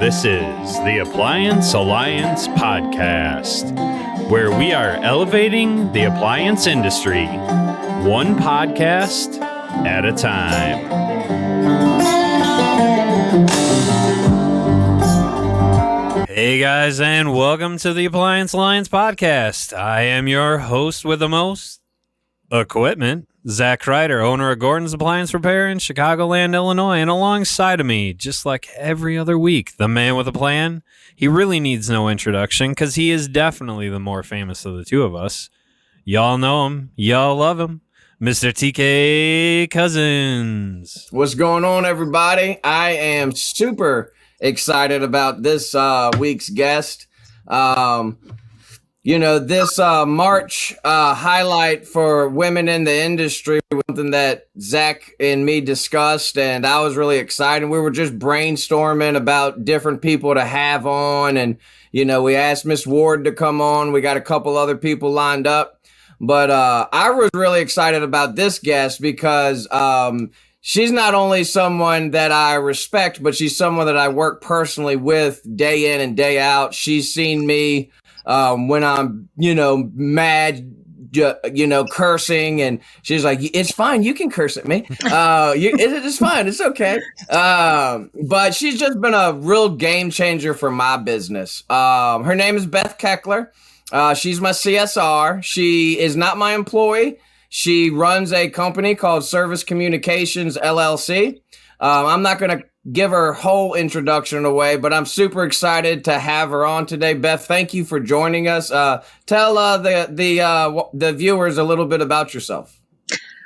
This is the Appliance Alliance podcast, where we are elevating the appliance industry one podcast at a time. Hey guys, and welcome to the Appliance Alliance podcast. I am your host with the most equipment, Zach Kreider, owner of Gordon's Appliance Repair in Chicagoland, Illinois. And alongside of me, just like every other week, the man with a plan. He really needs no introduction because he is definitely the more famous of the two of us. Y'all know him. Y'all love him. Mr. TK Cousins. What's going on, everybody? I am super excited about this week's guest. This March highlight for women in the industry was something that Zach and me discussed, and I was really excited. We were just brainstorming about different people to have on, and, we asked Miss Ward to come on. We got a couple other people lined up, but I was really excited about this guest because she's not only someone that I respect, but she's someone that I work personally with day in and day out. She's seen me when I'm, mad, cursing, and she's like, it's fine. You can curse at me. It's fine. It's okay. But she's just been a real game changer for my business. Her name is Beth Keckler. She's my CSR. She is not my employee. She runs a company called Service Communications, LLC. I'm not going to give her whole introduction away, but I'm super excited to have her on today. Beth, thank you for joining us. Tell the viewers a little bit about yourself.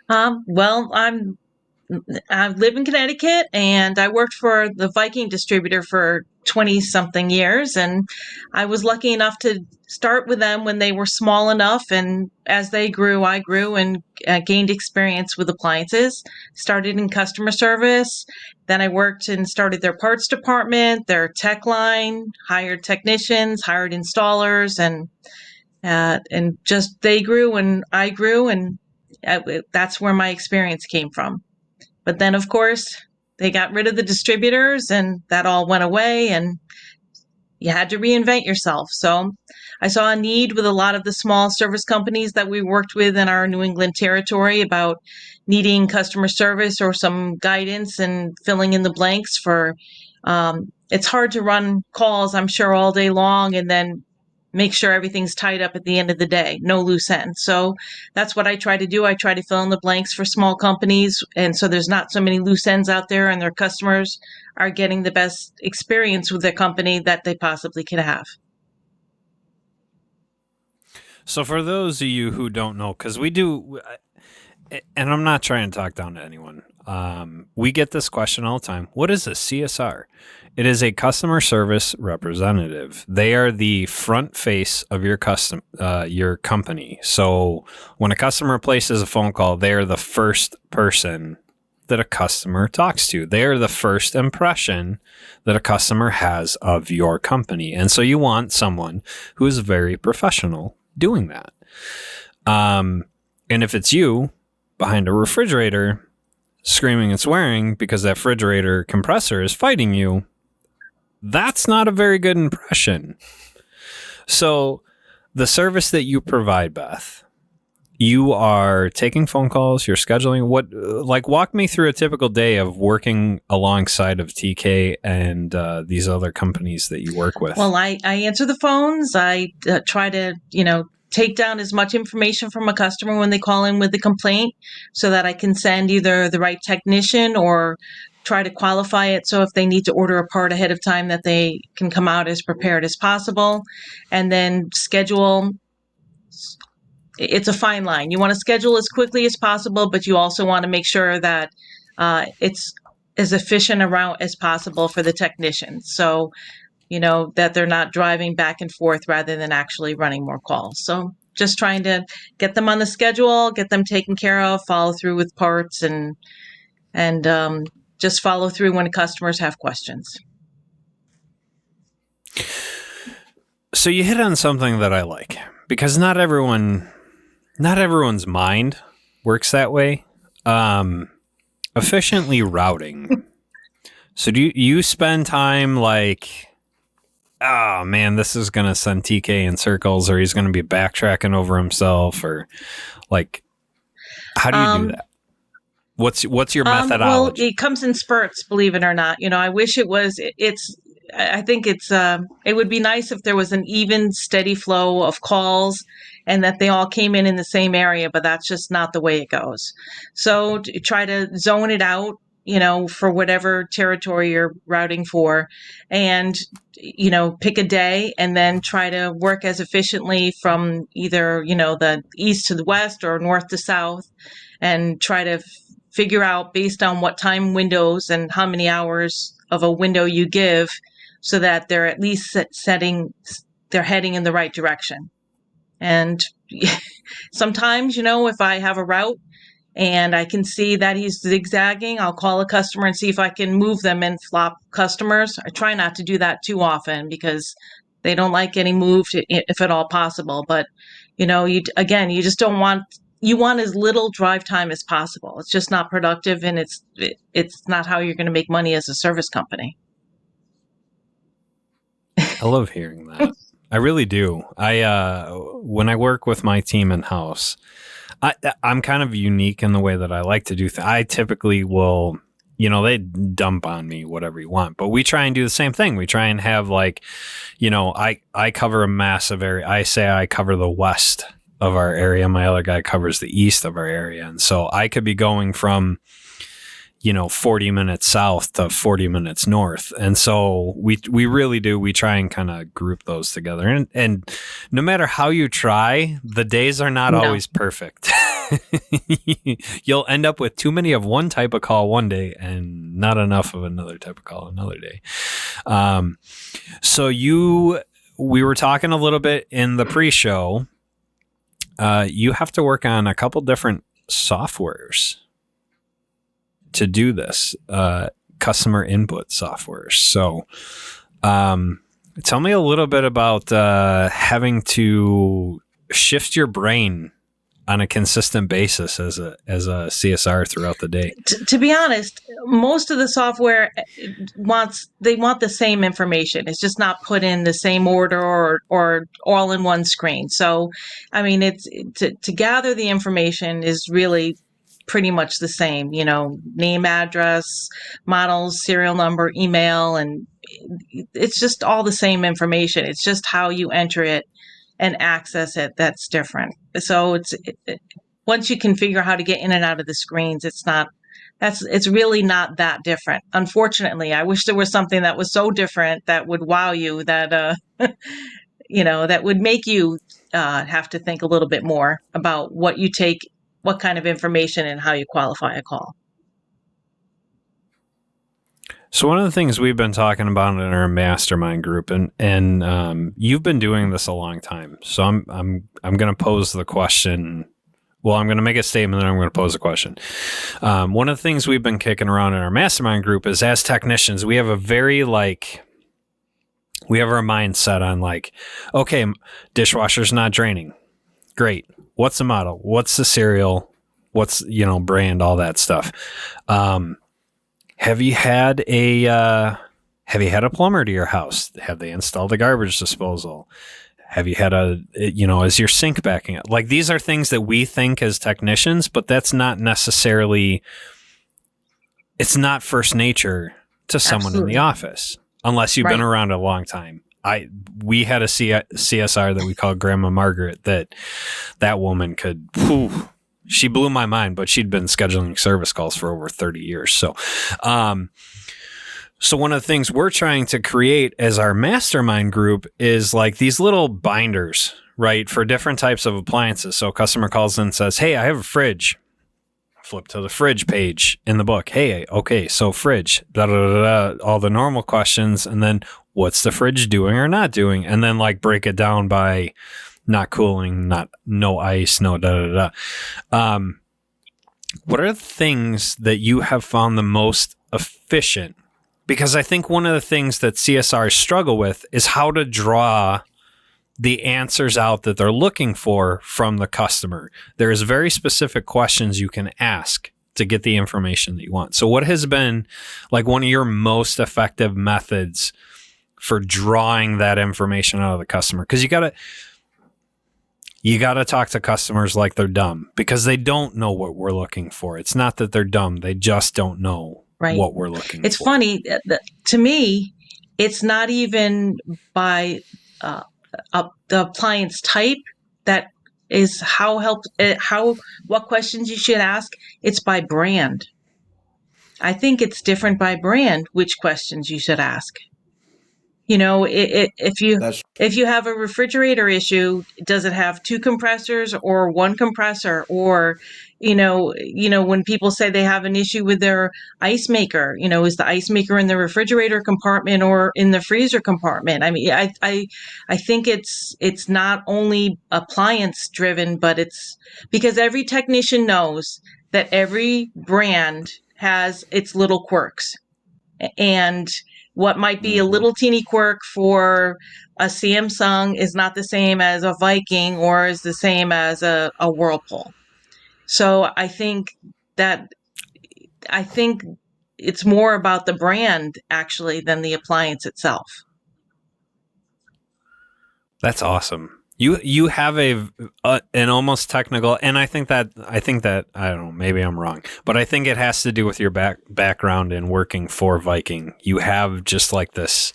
Well, I live in Connecticut, and I worked for the Viking distributor for 20-something years, and I was lucky enough to start with them when they were small enough, and as they grew, I grew and gained experience with appliances. Started in customer service, then I worked and started their parts department, their tech line, hired technicians, hired installers, and just they grew and I grew, and that's where my experience came from. But then, of course, they got rid of the distributors, and that all went away, and you had to reinvent yourself. So I saw a need with a lot of the small service companies that we worked with in our New England territory about needing customer service or some guidance and filling in the blanks for, it's hard to run calls, I'm sure, all day long and then make sure everything's tied up at the end of the day, no loose ends. So that's what I try to do. I try to fill in the blanks for small companies. And so there's not so many loose ends out there, and their customers are getting the best experience with their company that they possibly can have. So for those of you who don't know, because we do, and I'm not trying to talk down to anyone, we get this question all the time. What is a CSR? It is a customer service representative. They are the front face of your company. So when a customer places a phone call, they are the first person that a customer talks to. They are the first impression that a customer has of your company. And so you want someone who is very professional doing that. And if it's you behind a refrigerator screaming and swearing because that refrigerator compressor is fighting you, that's not a very good impression. So the service that you provide, Beth, you are taking phone calls, you're scheduling walk me through a typical day of working alongside of TK and these other companies that you work with. Well, I answer the phones. I try to, take down as much information from a customer when they call in with a complaint so that I can send either the right technician or try to qualify it. So if they need to order a part ahead of time, that they can come out as prepared as possible, and then schedule. It's a fine line. You want to schedule as quickly as possible, but you also want to make sure that it's as efficient a route as possible for the technicians. So, that they're not driving back and forth rather than actually running more calls. So just trying to get them on the schedule, get them taken care of, follow through with parts, and just follow through when customers have questions. So you hit on something that I like, because not everyone's mind works that way. Efficiently routing. So do you spend time like oh man, this is going to send TK in circles, or he's going to be backtracking over himself, or like, how do you do that? What's your methodology? Well, it comes in spurts, believe it or not. I wish it was. I think it would be nice if there was an even, steady flow of calls, and that they all came in the same area. But that's just not the way it goes. So try to zone it out, for whatever territory you're routing for, and pick a day, and then try to work as efficiently from either the east to the west or north to south, and try to figure out based on what time windows and how many hours of a window you give, so that they're at least they're heading in the right direction. And sometimes, if I have a route and I can see that he's zigzagging, I'll call a customer and see if I can move them and flop customers. I try not to do that too often because they don't like getting moved if at all possible. But, you just don't want, you want as little drive time as possible. It's just not productive, and it's not how you're going to make money as a service company. I love hearing that. I really do. When I work with my team in house, I'm kind of unique in the way that I like to do things. I typically will, they dump on me whatever you want, but we try and do the same thing. We try and have I cover a massive area. I say I cover the west of our area. My other guy covers the east of our area. And so I could be going from, 40 minutes south to 40 minutes north. And so we really do. We try and kind of group those together. And no matter how you try, the days are not always perfect. You'll end up with too many of one type of call one day and not enough of another type of call another day. So we were talking a little bit in the pre-show. You have to work on a couple different softwares to do this, customer input software. So tell me a little bit about having to shift your brain on a consistent basis as a CSR throughout the day. To be honest, most of the software want the same information. It's just not put in the same order or all in one screen. So, I mean, it's to gather the information is really pretty much the same, name, address, models, serial number, email, and it's just all the same information. It's just how you enter it and access it that's different. So once you can figure out how to get in and out of the screens, it's really not that different. Unfortunately, I wish there was something that was so different that would wow you, that that would make you have to think a little bit more about what you take, what kind of information, and how you qualify a call. So one of the things we've been talking about in our mastermind group, and you've been doing this a long time. So I'm going to pose the question. Well, I'm going to make a statement, and I'm going to pose a question. One of the things we've been kicking around in our mastermind group is, as technicians, we have a very we have our mindset on okay, dishwasher's not draining. Great. What's the model? What's the serial? What's, brand, all that stuff. Have you had a plumber to your house? Have they installed a garbage disposal? Have you had is your sink backing up? These are things that we think as technicians, but that's not necessarily, it's not first nature to someone in the office, unless you've been around a long time. We had a CSR that we called Grandma Margaret, that woman could, she blew my mind, but she'd been scheduling service calls for over 30 years. So, so one of the things we're trying to create as our mastermind group is these little binders, right, for different types of appliances. So a customer calls in and says, hey, I have a fridge. Flip to the fridge page in the book. Hey, okay, so fridge, all the normal questions, and then what's the fridge doing or not doing, and then break it down by not cooling, no ice, no what are the things that you have found the most efficient? Because I think one of the things that CSRs struggle with is how to draw the answers out that they're looking for from the customer. There's very specific questions you can ask to get the information that you want. So what has been one of your most effective methods for drawing that information out of the customer, because you gotta talk to customers like they're dumb, because they don't know what we're looking for. It's not that they're dumb; they just don't know what we're looking It's for. funny to me. It's not even by the appliance type that is what questions you should ask. It's by brand. I think it's different by brand which questions you should ask. If you have a refrigerator issue, does it have two compressors or one compressor? Or, when people say they have an issue with their ice maker, is the ice maker in the refrigerator compartment or in the freezer compartment? I mean, I think it's not only appliance driven, but it's because every technician knows that every brand has its little quirks. And what might be a little teeny quirk for a Samsung is not the same as a Viking or is the same as a Whirlpool. So I think it's more about the brand actually than the appliance itself. That's awesome. You have an almost technical, and I think that I don't know, maybe I'm wrong, but I think it has to do with your background in working for Viking. You have just like this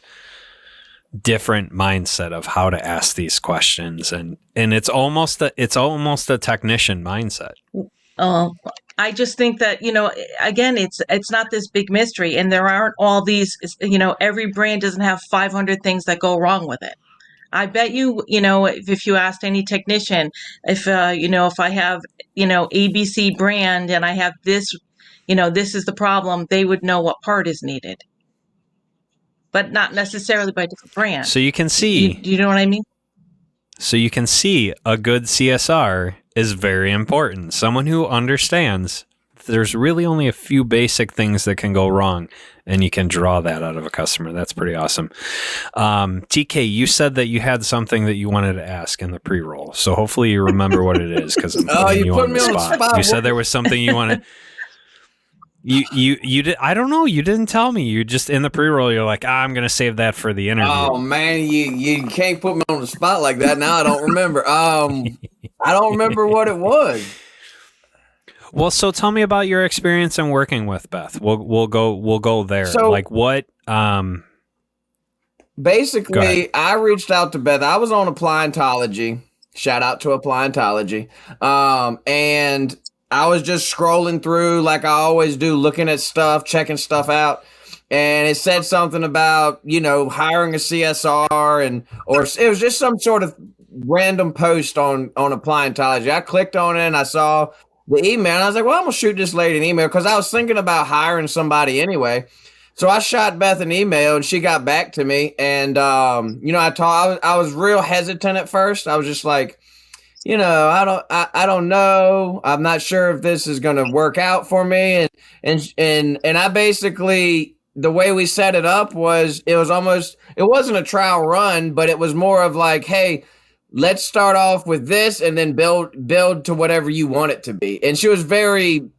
different mindset of how to ask these questions, and it's almost a technician mindset. I just think that, again, it's not this big mystery, and there aren't all these, every brand doesn't have 500 things that go wrong with it. I bet you, if you asked any technician, if I have, ABC brand and I have this, this is the problem, they would know what part is needed, but not necessarily by different brand. So you can see, you know what I mean? So you can see a good CSR is very important. Someone who understands there's really only a few basic things that can go wrong, and you can draw that out of a customer. That's pretty awesome. TK, you said that you had something that you wanted to ask in the pre-roll, so hopefully you remember what it is, because I'm putting you on the spot. You said there was something you wanted. You did. I don't know. You didn't tell me. You just in the pre-roll. You're like, I'm going to save that for the interview. Oh man, you can't put me on the spot like that. Now I don't remember. I don't remember what it was. Well, so tell me about your experience in working with Beth. We'll go there. So, like what? Basically, I reached out to Beth. I was on Appliantology. Shout out to Appliantology. And I was just scrolling through like I always do, looking at stuff, checking stuff out. And it said something about, hiring a CSR or it was just some sort of random post on Appliantology. I clicked on it and I saw the email and I was like, well, I'm going to shoot this lady an email because I was thinking about hiring somebody anyway. So I shot Beth an email and she got back to me. And, I was real hesitant at first. I was just like, I don't know. I'm not sure if this is going to work out for me. And I basically, the way we set it up was, it wasn't a trial run, but it was more of like, hey, let's start off with this and then build to whatever you want it to be. And she was very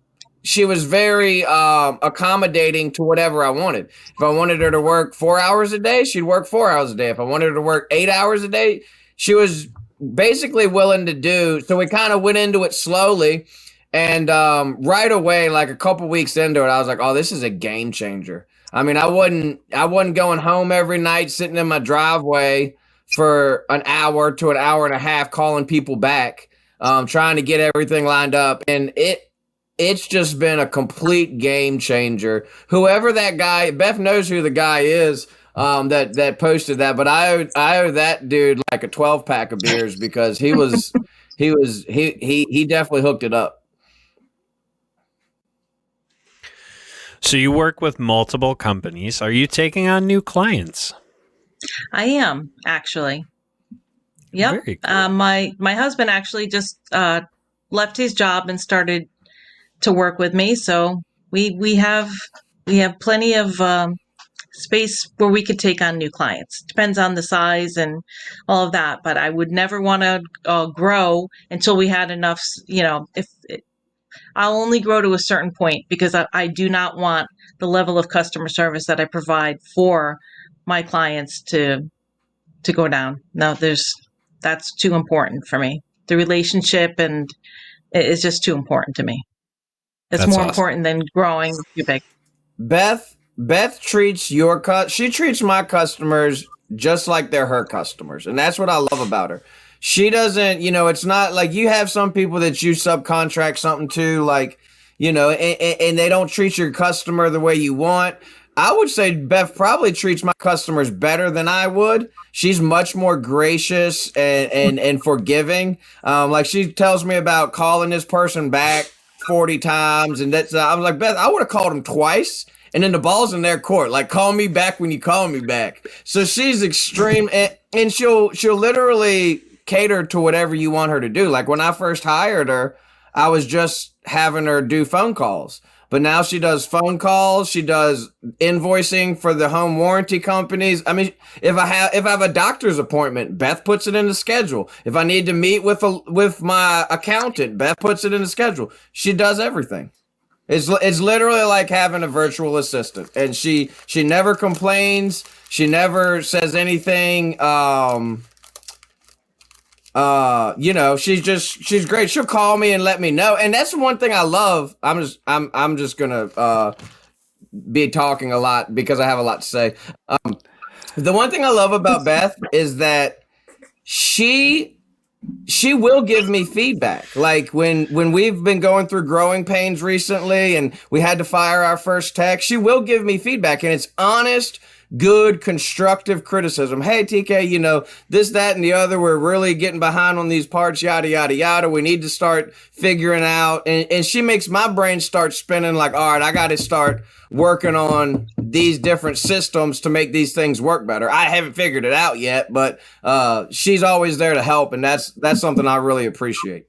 accommodating to whatever I wanted. If I wanted her to work 4 hours a day, she'd work 4 hours a day. If I wanted her to work 8 hours a day, she was basically willing to do. So we kind of went into it slowly. And right away, like a couple weeks into it, I was like, oh, this is a game changer. I mean, I wasn't going home every night, sitting in my driveway for an hour to an hour and a half, calling people back, trying to get everything lined up. And it's just been a complete game changer. Whoever that guy, Beth knows who the guy is, that posted that, but I owe that dude like a 12-pack of beers because he definitely hooked it up. So you work with multiple companies. Are you taking on new clients? I am, actually. Yep. Very cool. My husband actually just left his job and started to work with me. So we have plenty of space where we could take on new clients. Depends on the size and all of that. But I would never want to grow until we had enough, I'll only grow to a certain point because I do not want the level of customer service that I provide for my clients to go down. No, that's too important for me. The relationship and it is just too important to me. It's That's more awesome. important than growing too big. Beth treats she treats my customers just like they're her customers, and that's what I love about her. She doesn't, it's not like you have some people that you subcontract something to, like, and they don't treat your customer the way you want. I would say Beth probably treats my customers better than I would. She's much more gracious and forgiving. Like, she tells me about calling this person back 40 times, and I was like, Beth, I would have called him twice. And then the ball's in their court. Like, call me back when you call me back. So she's extreme, and she'll literally cater to whatever you want her to do. Like, when I first hired her, I was just having her do phone calls. But now she does phone calls. She does invoicing for the home warranty companies. I mean, if I have a doctor's appointment, Beth puts it in the schedule. If I need to meet with my accountant, Beth puts it in the schedule. She does everything. It's literally like having a virtual assistant, and she never complains. She never says anything. She's great. She'll call me and let me know, and that's one thing I love. I'm just gonna be talking a lot because I have a lot to say. The one thing I love about Beth is that she will give me feedback. Like, when we've been going through growing pains recently and we had to fire our first tech, she will give me feedback, and it's honest, good, constructive criticism. Hey, TK, this, that, and the other, we're really getting behind on these parts, yada, yada, yada. We need to start figuring out. And she makes my brain start spinning like, all right, I got to start working on these different systems to make these things work better. I haven't figured it out yet, but she's always there to help. And that's something I really appreciate.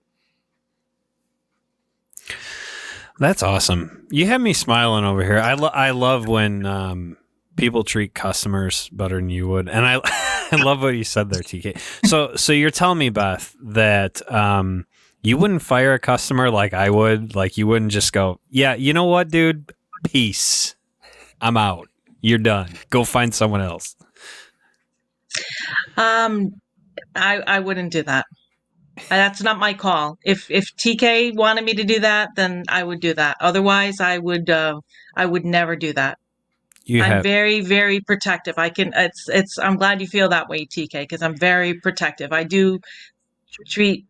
That's awesome. You have me smiling over here. I love when people treat customers better than you would, and I I love what you said there, TK. So you're telling me, Beth, that you wouldn't fire a customer like I would. Like, you wouldn't just go, yeah, you know what, dude, peace, I'm out, you're done, go find someone else. I wouldn't do that. That's not my call. If TK wanted me to do that, then I would do that. Otherwise, I would never do that. I'm very, very protective. I'm glad you feel that way, TK, because I'm very protective. I do treat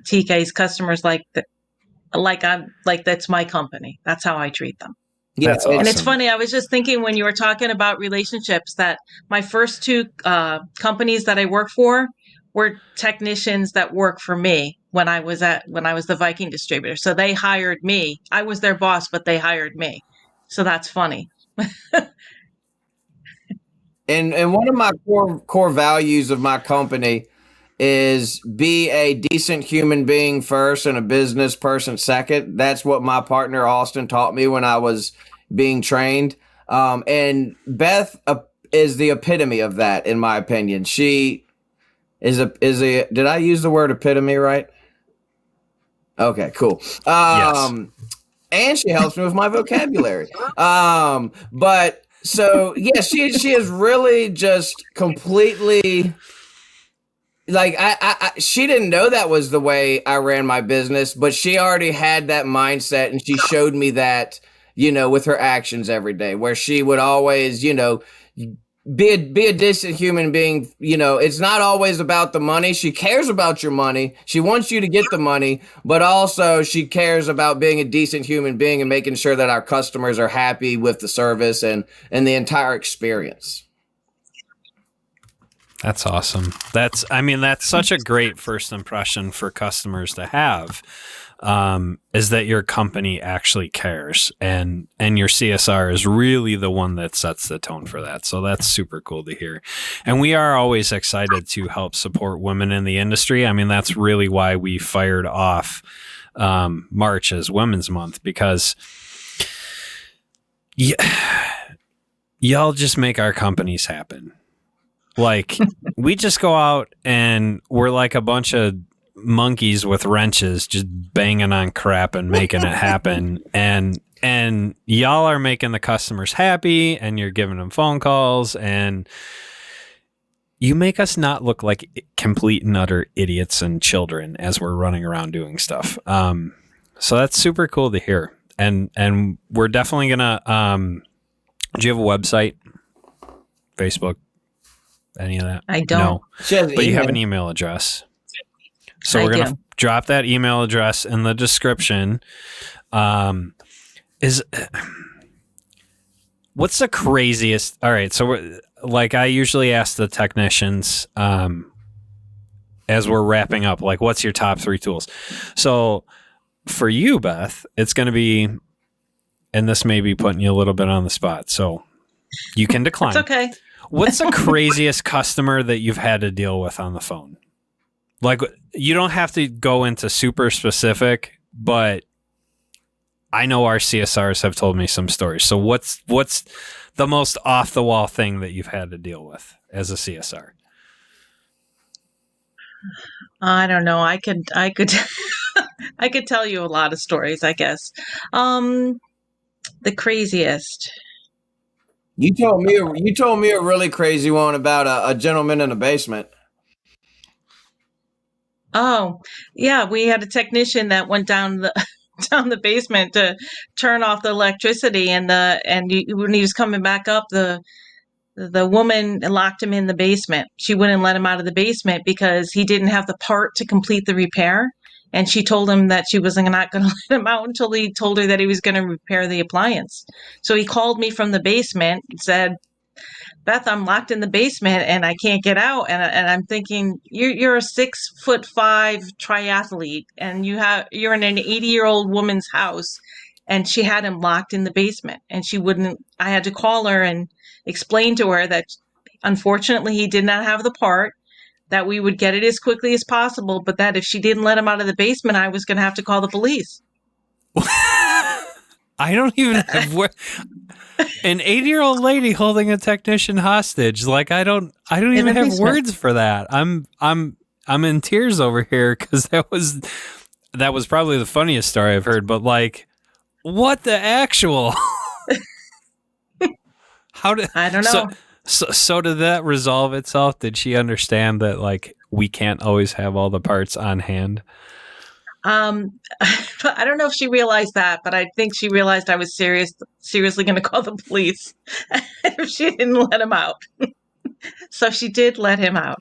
TK's customers like that's my company. That's how I treat them. Yeah, that's awesome. And it's funny. I was just thinking when you were talking about relationships that my first two companies that I work for were technicians that work for me when I was the Viking distributor. So they hired me. I was their boss, but they hired me. So that's funny. And one of my core values of my company is be a decent human being first and a business person second. That's what my partner Austin taught me when I was being trained. And Beth is the epitome of that, in my opinion. She is a did I use the word epitome right? Okay, cool. Yes. And she helps me with my vocabulary. But so yeah, she is really just completely, like, she didn't know that was the way I ran my business, but she already had that mindset, and she showed me that, with her actions every day, where she would always, be a decent human being. It's not always about the money. She cares about your money. She wants you to get the money, but also she cares about being a decent human being and making sure that our customers are happy with the service and the entire experience. That's awesome. That's such a great first impression for customers to have, is that your company actually cares, and your CSR is really the one that sets the tone for that. So that's super cool to hear. And we are always excited to help support women in the industry. I mean, that's really why we fired off March as Women's Month, because y'all just make our companies happen. Like, we just go out and we're like a bunch of monkeys with wrenches just banging on crap and making it happen. And y'all are making the customers happy, and you're giving them phone calls, and you make us not look like complete and utter idiots and children as we're running around doing stuff. So that's super cool to hear. And we're definitely gonna. Do you have a website, Facebook, any of that? I don't. No, but you have an email address. So we're gonna drop that email address in the description. What's the craziest? All right, so like I usually ask the technicians as we're wrapping up, like, what's your top 3 tools? So for you, Beth, it's going to be, and this may be putting you a little bit on the spot, so you can decline. It's okay. What's the craziest customer that you've had to deal with on the phone? Like, you don't have to go into super specific, but I know our CSRs have told me some stories. So what's the most off the wall thing that you've had to deal with as a CSR? I don't know. I could I could tell you a lot of stories, I guess. The craziest. You told me a really crazy one about a gentleman in a basement. Oh, yeah, we had a technician that went down the basement to turn off the electricity, and when he was coming back up, the woman locked him in the basement. She wouldn't let him out of the basement because he didn't have the part to complete the repair, and she told him that she wasn't not going to let him out until he told her that he was going to repair the appliance. So he called me from the basement and said, Beth, I'm locked in the basement and I can't get out. And I'm thinking, you're a 6'5" triathlete, and you're in an 80-year-old woman's house, and she had him locked in the basement, and she wouldn't. I had to call her and explain to her that unfortunately he did not have the part, that we would get it as quickly as possible, but that if she didn't let him out of the basement, I was going to have to call the police. I don't even have an 80-year-old lady holding a technician hostage. Like, I don't even have words for that. I'm in tears over here because that was probably the funniest story I've heard. But like, what the actual? I don't know. So did that resolve itself? Did she understand that, like, we can't always have all the parts on hand? I don't know if she realized that, but I think she realized I was seriously going to call the police if she didn't let him out. So she did let him out.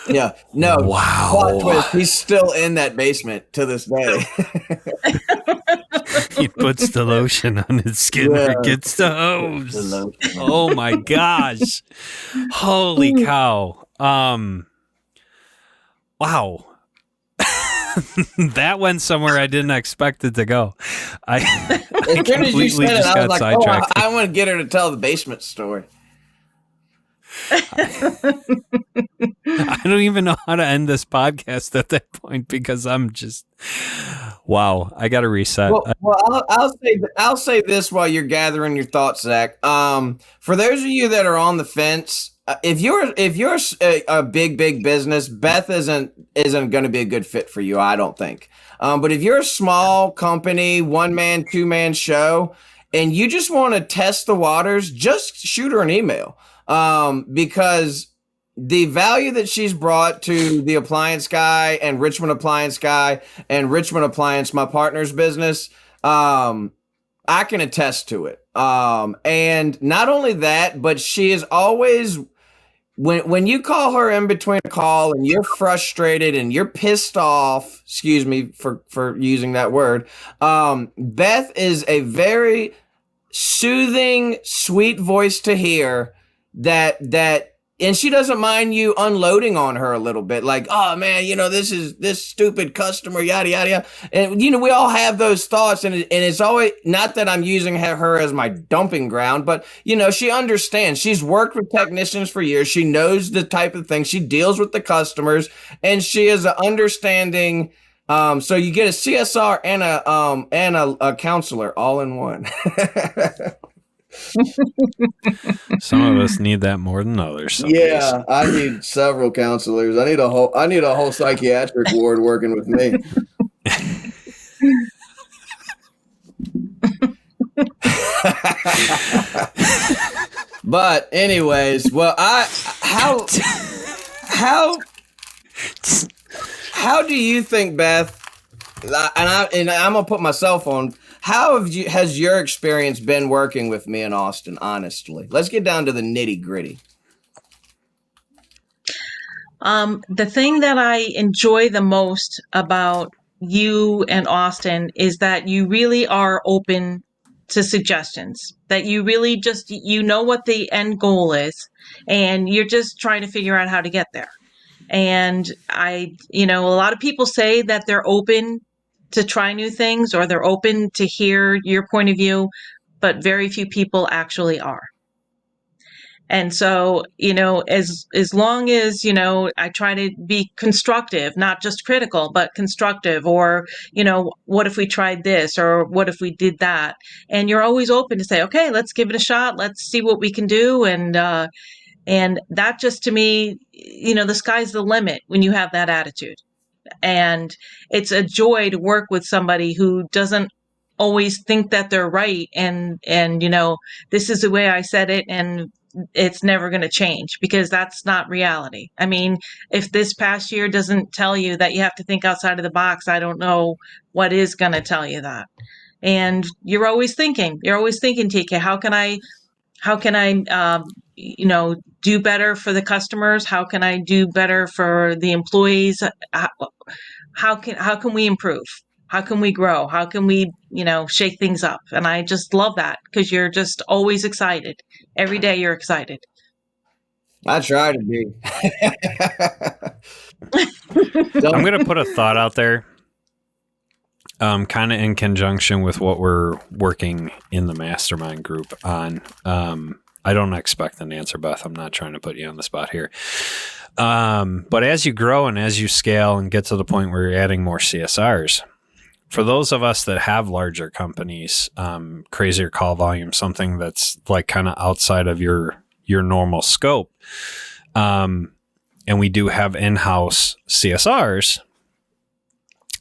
Yeah. No. Wow. Plot twist, he's still in that basement to this day. He puts the lotion on his skin or gets the hose. Oh my gosh. Holy cow. Wow. That went somewhere I didn't expect it to go. I completely just got sidetracked. I want to get her to tell the basement story. I don't even know how to end this podcast at that point because I'm just, wow. I got to reset. Well, I'll say this while you're gathering your thoughts, Zach. For those of you that are on the fence, if you're a big business, Beth isn't going to be a good fit for you, I don't think. But if you're a small company, 1-man, 2-man show, and you just want to test the waters, just shoot her an email. Because the value that she's brought to the Appliance Guy and Richmond Appliance Guy and Richmond Appliance, my partner's business, I can attest to it. And not only that, but she is always, when you call her in between a call and you're frustrated and you're pissed off, excuse me for using that word, Beth is a very soothing, sweet voice to hear. And she doesn't mind you unloading on her a little bit, like, oh man, this stupid customer, yada yada yada. And we all have those thoughts, and it's always, not that I'm using her as my dumping ground, but she understands. She's worked with technicians for years. She knows the type of thing. She deals with the customers, and she is an understanding. So you get a CSR and a counselor all in one. Some of us need that more than others. Some days. Yeah, I need several counselors. I need a whole psychiatric ward working with me. But anyways, well, how do you think, Beth? And I'm gonna put myself on. How has your experience been working with me in Austin? Honestly, let's get down to the nitty gritty. The thing that I enjoy the most about you and Austin is that you really are open to suggestions, that you really just, you know what the end goal is, and you're just trying to figure out how to get there. And a lot of people say that they're open to try new things or they're open to hear your point of view, but very few people actually are. And so, as long as, I try to be constructive, not just critical, but constructive, or, what if we tried this, or what if we did that? And you're always open to say, okay, let's give it a shot. Let's see what we can do. And that just, to me, the sky's the limit when you have that attitude. And it's a joy to work with somebody who doesn't always think that they're right. And this is the way I said it. And it's never going to change, because that's not reality. I mean, if this past year doesn't tell you that you have to think outside of the box, I don't know what is going to tell you that. And you're always thinking, TK, how can I, do better for the customers? How can I do better for the employees? How can we improve? How can we grow? How can we, shake things up? And I just love that, because you're just always excited. Every day you're excited. I try to be. I'm going to put a thought out there, kind of in conjunction with what we're working in the mastermind group on. I don't expect an answer, Beth. I'm not trying to put you on the spot here. But as you grow and as you scale and get to the point where you're adding more CSRs, for those of us that have larger companies, crazier call volume, something that's like kind of outside of your normal scope, and we do have in-house CSRs,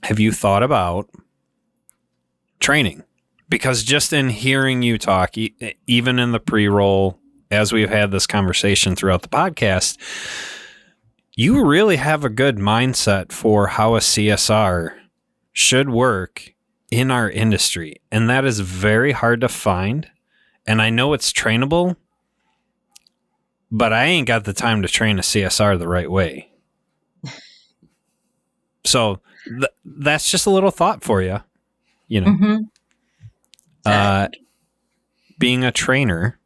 have you thought about training? Because just in hearing you talk, even in the pre-roll, as we've had this conversation throughout the podcast, you really have a good mindset for how a CSR should work in our industry. And that is very hard to find. And I know it's trainable, but I ain't got the time to train a CSR the right way. So that's just a little thought for you, being a trainer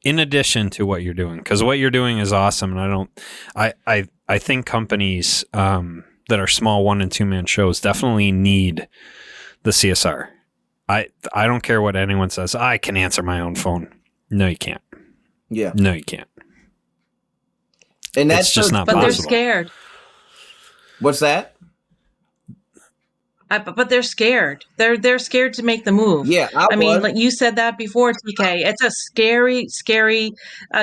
in addition to what you're doing, because what you're doing is awesome. And I think companies, that are small 1 and 2 man shows definitely need the CSR. I don't care what anyone says. I can answer my own phone. No, you can't. Yeah. No, you can't. And that's it's just not possible. But possible. They're scared. What's that? But they're scared. They're scared to make the move. Yeah, I mean, like you said that before, TK. It's a scary,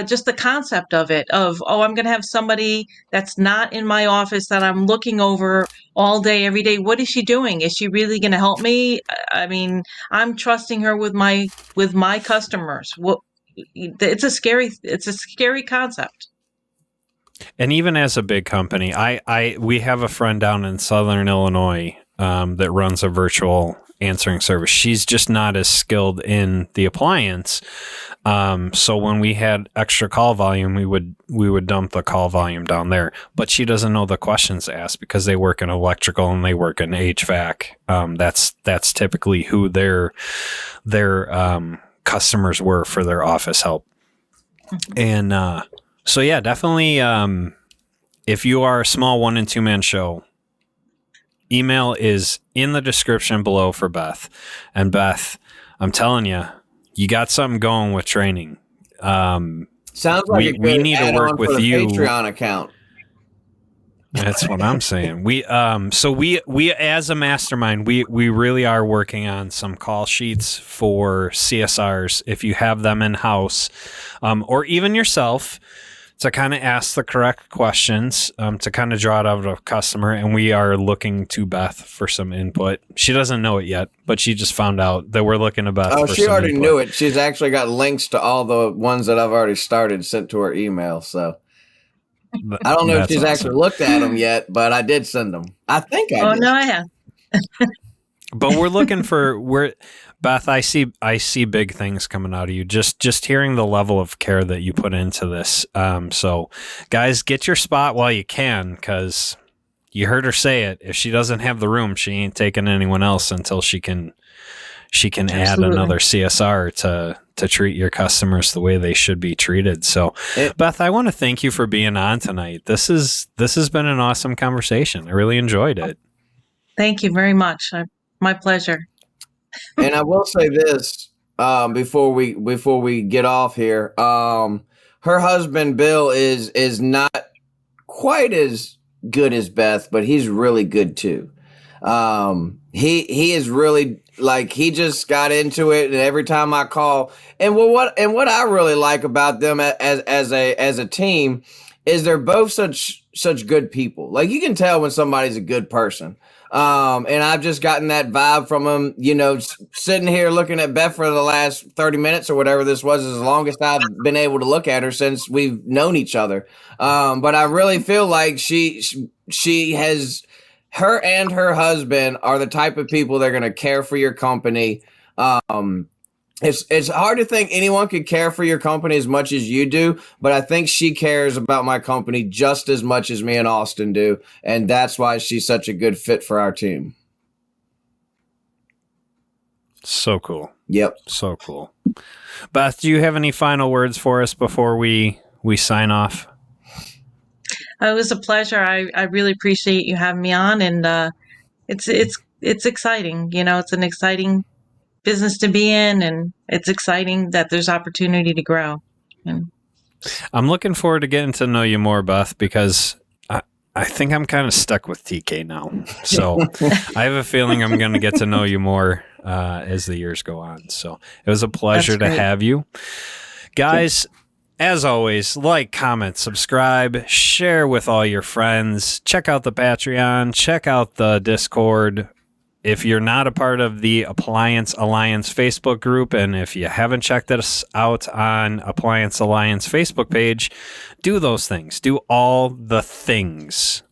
just the concept of it. Of I'm going to have somebody that's not in my office that I'm looking over all day, every day. What is she doing? Is she really going to help me? I mean, I'm trusting her with my customers. It's a scary concept. And even as a big company, we have a friend down in Southern Illinois that runs a virtual answering service. She's just not as skilled in the appliance. So when we had extra call volume, we would dump the call volume down there. But she doesn't know the questions to ask because they work in electrical and they work in HVAC. That's typically who their customers were for their office help. And so yeah, definitely. If you are a small 1 and 2 man show, email is in the description below for Beth. And Beth, I'm telling you, you got something going with training. Sounds like we need to work with you. Patreon account. That's what I'm saying. So we as a mastermind, we really are working on some call sheets for CSRs. If you have them in house, or even yourself, to kind of ask the correct questions, to kind of draw it out of a customer. And we are looking to Beth for some input. She doesn't know it yet, but she just found out that we're looking to Beth. Oh, for she some already input. knew it. She's actually got links to all the ones that I've already started sent to her email. So I don't know if she's actually looked at them yet, but I did send them. I think I did. No, I have. But we're looking for Beth, I see big things coming out of you. Just hearing the level of care that you put into this. So guys, get your spot while you can, because you heard her say it. If she doesn't have the room, she ain't taking anyone else until she can add another CSR to treat your customers the way they should be treated. So Beth, I want to thank you for being on tonight. This has been an awesome conversation. I really enjoyed it. Thank you very much. My pleasure. And I will say this before we get off here. Her husband Bill is not quite as good as Beth, but he's really good too. He is really, like, he just got into it, and every time I call, and what I really like about them as a team is they're both such good people. Like, you can tell when somebody's a good person. And I've just gotten that vibe from them, sitting here looking at Beth for the last 30 minutes or whatever this was, is the longest I've been able to look at her since we've known each other. But I really feel like she has, her and her husband are the type of people that are going to care for your company. It's hard to think anyone could care for your company as much as you do, but I think she cares about my company just as much as me and Austin do, and that's why she's such a good fit for our team. So cool. Yep. So cool. Beth, do you have any final words for us before we sign off? It was a pleasure. I really appreciate you having me on, and it's exciting. It's an exciting business to be in, and it's exciting that there's opportunity to grow. And I'm looking forward to getting to know you more, Beth, because I think I'm kind of stuck with TK now. So I have a feeling I'm going to get to know you more as the years go on. So it was a pleasure to have you. Guys, as always, like, comment, subscribe, share with all your friends. Check out the Patreon. Check out the Discord. If you're not a part of the Appliance Alliance Facebook group, and if you haven't checked us out on Appliance Alliance Facebook page, do those things. Do all the things.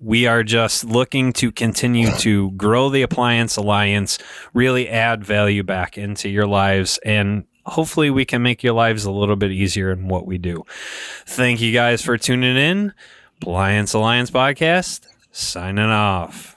We are just looking to continue to grow the Appliance Alliance, really add value back into your lives, and hopefully we can make your lives a little bit easier in what we do. Thank you guys for tuning in. Appliance Alliance Podcast, signing off.